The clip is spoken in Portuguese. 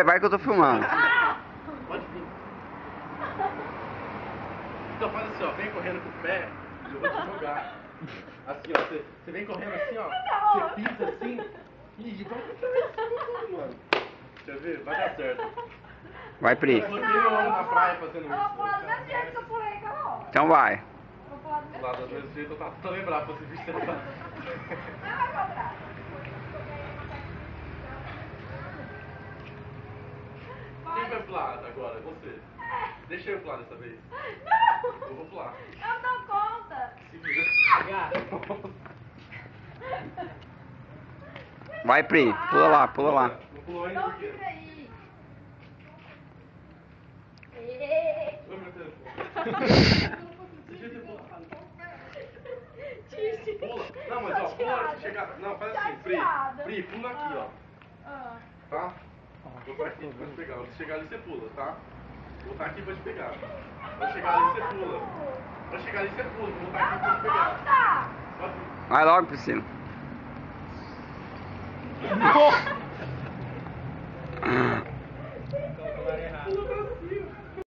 Vai que eu tô filmando. Pode vir. Então faz assim, ó, vem correndo com o pé e eu vou te jogar. Assim, ó, você vem correndo assim, ó, você pisa assim e vai assim, mano. Deixa eu ver, vai dar certo. Vai, Pri. Eu botei eu na praia fazendo Eu vou pular do isso. mesmo jeito que eu pulei aquela hora. Então vai. Eu vou pular do mesmo Lá jeito. do mesmo jeito eu tava tão lembrado pra você vir sentar. Não vai cobrar. Quem vai pular agora? Você. Deixa eu pular dessa vez. Não! Eu vou pular. Eu não dou conta. Se vira. Vai, Pri. Pula lá, pula lá. Não pulou ainda Então porque... fica aí. Oi, meu telefone. Deixa eu pular. Pula. Não, mas ó, pula chegar. Não, faz assim, Pri, pula aqui, ó. Tá? Vou botar aqui pra te pegar. Quando chegar ali, você pula, tá? Vou botar aqui pra te pegar. Vai chegar ali, você pula. Vai chegar ali, você pula. Vou botar aqui pra te pegar. Pode ir. Vai logo, Priscila.